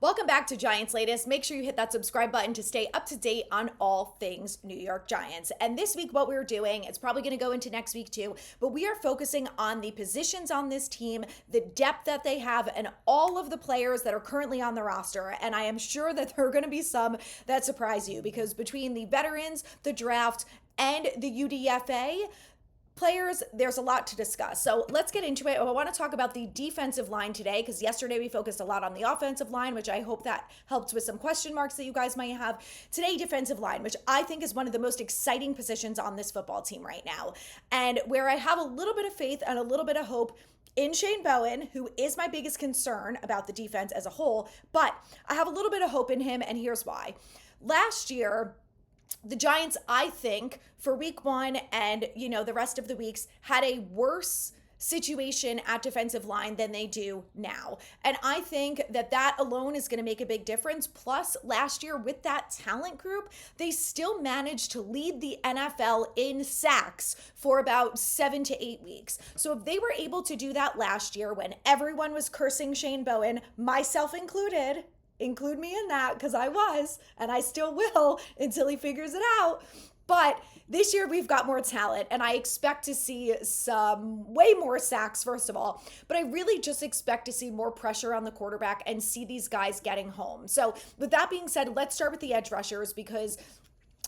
Welcome back to Giants Latest. Make sure you hit that subscribe button to stay up to date on all things New York Giants. And this week, what we're doing, it's probably going to go into next week too, but we are focusing on the positions on this team, the depth that they have, and all of the players that are currently on the roster. And I am sure that there are going to be some that surprise you because between the veterans, the draft, and the UDFA, players, there's a lot to discuss. So let's get into it. I want to talk about the defensive line today because yesterday we focused a lot on the offensive line, which I hope that helped with some question marks that you guys might have. Today, defensive line, which I think is one of the most exciting positions on this football team right now. And where I have a little bit of faith and a little bit of hope in Shane Bowen, who is my biggest concern about the defense as a whole, but I have a little bit of hope in him, and here's why. Last year, the Giants, I think, for week one and, the rest of the weeks, had a worse situation at defensive line than they do now. And I think that alone is going to make a big difference. Plus, last year with that talent group, they still managed to lead the NFL in sacks for about 7 to 8 weeks. So if they were able to do that last year when everyone was cursing Shane Bowen, myself included, include me in that because I was, and I still will until he figures it out. But this year we've got more talent, and I expect to see some way more sacks, first of all. But I really just expect to see more pressure on the quarterback and see these guys getting home. So with that being said, let's start with the edge rushers because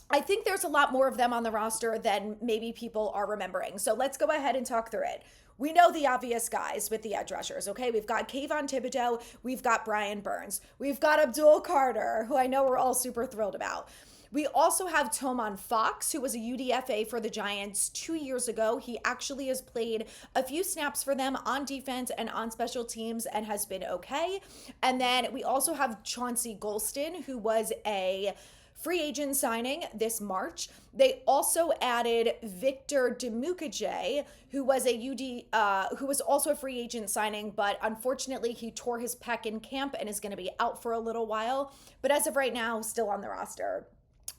I think there's a lot more of them on the roster than maybe people are remembering. So let's go ahead and talk through it. We know the obvious guys with the edge rushers, okay? We've got Kayvon Thibodeau, we've got Brian Burns, we've got Abdul Carter, who I know we're all super thrilled about. We also have Tomon Fox, who was a UDFA for the Giants 2 years ago. He actually has played a few snaps for them on defense and on special teams and has been okay. And then we also have Chauncey Golston, who was a free agent signing this March. They also added Victor Demukajay, who was who was also a free agent signing, but unfortunately he tore his pec in camp and is going to be out for a little while. But as of right now, still on the roster.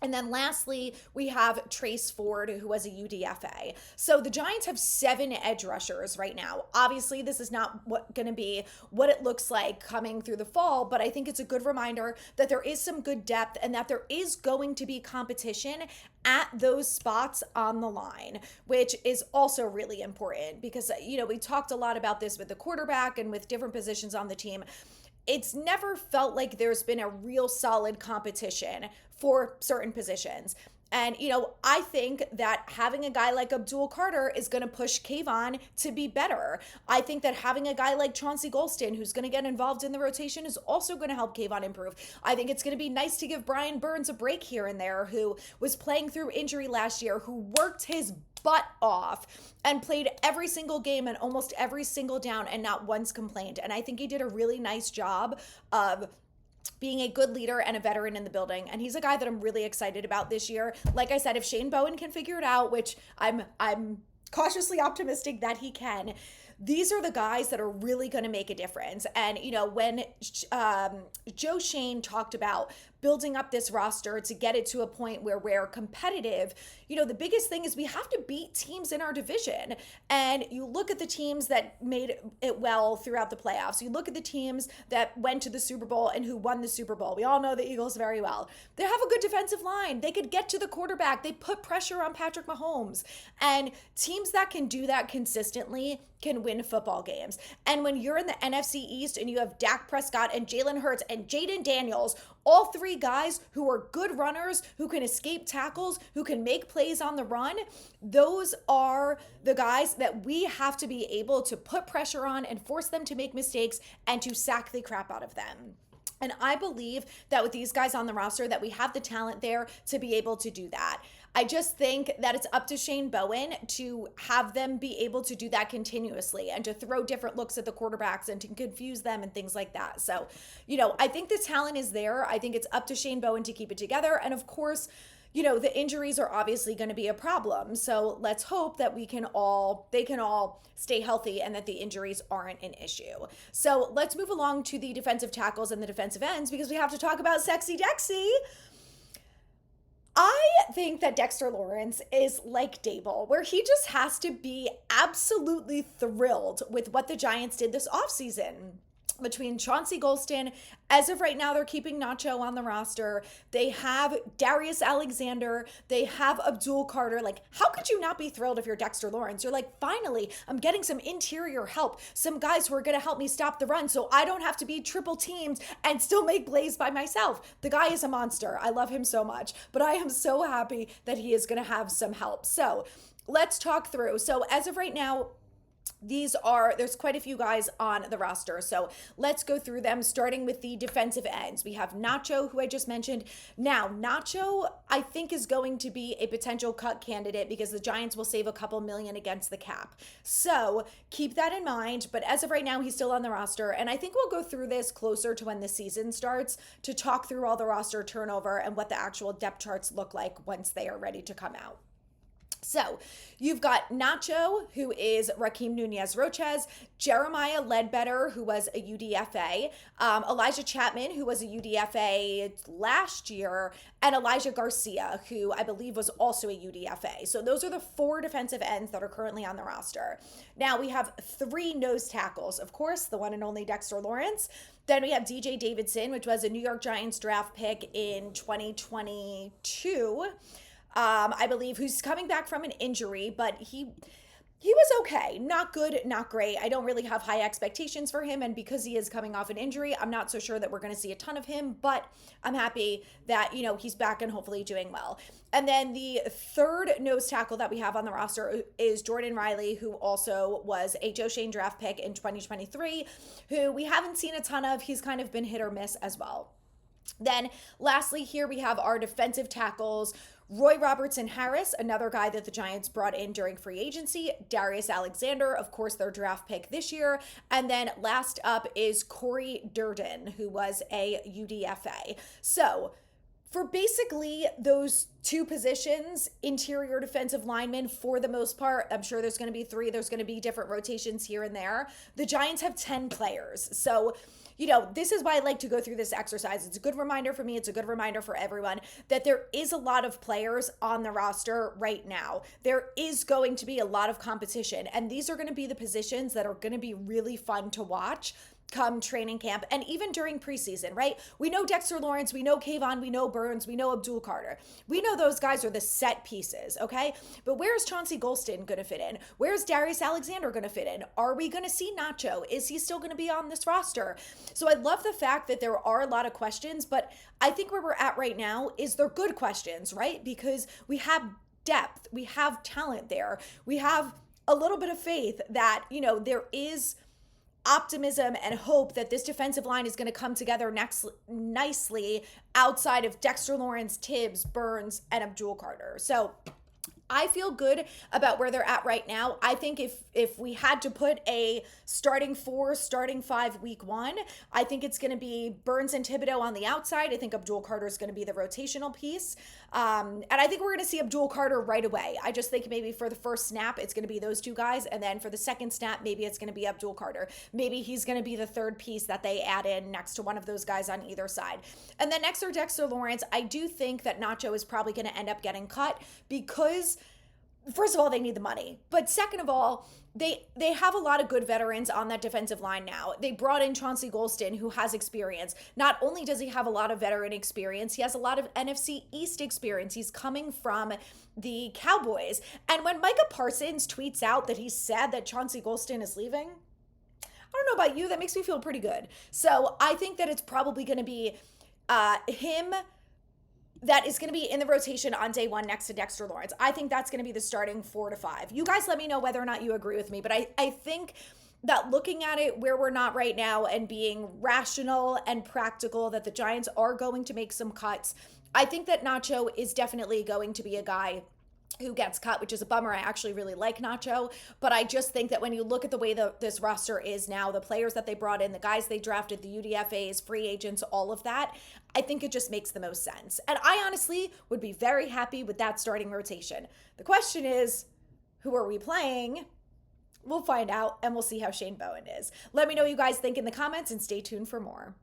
And then lastly, we have Trace Ford, who was a UDFA. So the Giants have 7 edge rushers right now. Obviously, this is not going to be what it looks like coming through the fall, but I think it's a good reminder that there is some good depth and that there is going to be competition at those spots on the line, which is also really important because, we talked a lot about this with the quarterback and with different positions on the team. It's never felt like there's been a real solid competition for certain positions. And, I think that having a guy like Abdul Carter is going to push Kayvon to be better. I think that having a guy like Chauncey Golston, who's going to get involved in the rotation, is also going to help Kayvon improve. I think it's going to be nice to give Brian Burns a break here and there, who was playing through injury last year, who worked his butt off and played every single game and almost every single down and not once complained. And I think he did a really nice job of being a good leader and a veteran in the building. And he's a guy that I'm really excited about this year. Like I said, if Shane Bowen can figure it out, which I'm cautiously optimistic that he can, these are the guys that are really going to make a difference. And, when Joe Shane talked about building up this roster to get it to a point where we're competitive, the biggest thing is we have to beat teams in our division. And you look at the teams that made it well throughout the playoffs. You look at the teams that went to the Super Bowl and who won the Super Bowl. We all know the Eagles very well. They have a good defensive line. They could get to the quarterback. They put pressure on Patrick Mahomes. And teams that can do that consistently can win football games. And when you're in the NFC East and you have Dak Prescott and Jalen Hurts and Jaden Daniels, all 3 guys who are good runners, who can escape tackles, who can make plays on the run, those are the guys that we have to be able to put pressure on and force them to make mistakes and to sack the crap out of them. And I believe that with these guys on the roster that we have the talent there to be able to do that. I just think that it's up to Shane Bowen to have them be able to do that continuously and to throw different looks at the quarterbacks and to confuse them and things like that. So, I think the talent is there. I think it's up to Shane Bowen to keep it together. And of course, the injuries are obviously going to be a problem. So let's hope that they can all stay healthy and that the injuries aren't an issue. So let's move along to the defensive tackles and the defensive ends because we have to talk about Sexy Dexy. I think that Dexter Lawrence is like Dable, where he just has to be absolutely thrilled with what the Giants did this offseason. between Chauncey Golston. As of right now, they're keeping Nacho on the roster. They have Darius Alexander. They have Abdul Carter. Like, how could you not be thrilled if you're Dexter Lawrence? You're like, finally, I'm getting some interior help. Some guys who are going to help me stop the run so I don't have to be triple teamed and still make plays by myself. The guy is a monster. I love him so much, but I am so happy that he is going to have some help. So let's talk through. So as of right now, there's quite a few guys on the roster. So let's go through them, starting with the defensive ends. We have Nacho, who I just mentioned. Now, Nacho, I think, is going to be a potential cut candidate because the Giants will save a couple million against the cap. So keep that in mind. But as of right now, he's still on the roster. And I think we'll go through this closer to when the season starts to talk through all the roster turnover and what the actual depth charts look like once they are ready to come out. So you've got Nacho, who is Raheem Nunez-Roches, Jeremiah Ledbetter, who was a UDFA, Elijah Chapman, who was a UDFA last year, and Elijah Garcia, who I believe was also a UDFA. So those are the 4 defensive ends that are currently on the roster. Now we have 3 nose tackles. Of course, the one and only Dexter Lawrence. Then we have DJ Davidson, which was a New York Giants draft pick in 2022. I believe, who's coming back from an injury, but he was okay. Not good, not great. I don't really have high expectations for him, and because he is coming off an injury, I'm not so sure that we're going to see a ton of him, but I'm happy that, he's back and hopefully doing well. And then the 3rd nose tackle that we have on the roster is Jordan Riley, who also was a Joe Shane draft pick in 2023, who we haven't seen a ton of. He's kind of been hit or miss as well. Then lastly, here we have our defensive tackles. Roy Robertson Harris, another guy that the Giants brought in during free agency. Darius Alexander, of course, their draft pick this year. And then last up is Corey Durden, who was a UDFA. So for basically those 2 positions, interior defensive linemen, for the most part, I'm sure there's going to be 3. There's going to be different rotations here and there. The Giants have 10 players. So this is why I like to go through this exercise. It's a good reminder for me. It's a good reminder for everyone that there is a lot of players on the roster right now. There is going to be a lot of competition, and these are going to be the positions that are going to be really fun to watch come training camp and even during preseason, right? We know Dexter Lawrence, we know Kayvon, we know Burns, we know Abdul Carter. We know those guys are the set pieces, okay? But where's Chauncey Golston going to fit in? Where's Darius Alexander going to fit in? Are we going to see Nacho? Is he still going to be on this roster? So I love the fact that there are a lot of questions, but I think where we're at right now is they're good questions, right? Because we have depth, we have talent there, we have a little bit of faith that, there is optimism and hope that this defensive line is going to come together nicely outside of Dexter Lawrence, Tibbs, Burns, and Abdul Carter. So I feel good about where they're at right now. I think if we had to put a starting 4, starting 5 week 1, I think it's going to be Burns and Thibodeau on the outside. I think Abdul Carter is going to be the rotational piece. And I think we're going to see Abdul Carter right away. I just think maybe for the first snap, it's going to be those 2 guys. And then for the second snap, maybe it's going to be Abdul Carter. Maybe he's going to be the 3rd piece that they add in next to one of those guys on either side. And then next are Dexter Lawrence. I do think that Nacho is probably going to end up getting cut because, first of all, they need the money. But second of all, they have a lot of good veterans on that defensive line now. They brought in Chauncey Golston, who has experience. Not only does he have a lot of veteran experience, he has a lot of NFC East experience. He's coming from the Cowboys. And when Micah Parsons tweets out that he's sad that Chauncey Golston is leaving, I don't know about you, that makes me feel pretty good. So I think that it's probably going to be him that is going to be in the rotation on day 1 next to Dexter Lawrence. I think that's going to be the starting 4 to 5. You guys let me know whether or not you agree with me, but I think that looking at it where we're not right now and being rational and practical, that the Giants are going to make some cuts. I think that Nacho is definitely going to be a guy who gets cut, which is a bummer. I actually really like Nacho, but I just think that when you look at the way this roster is now, the players that they brought in, the guys they drafted, the UDFAs, free agents, all of that, I think it just makes the most sense. And I honestly would be very happy with that starting rotation. The question is, who are we playing? We'll find out, and we'll see how Shane Bowen is. Let me know what you guys think in the comments, and stay tuned for more.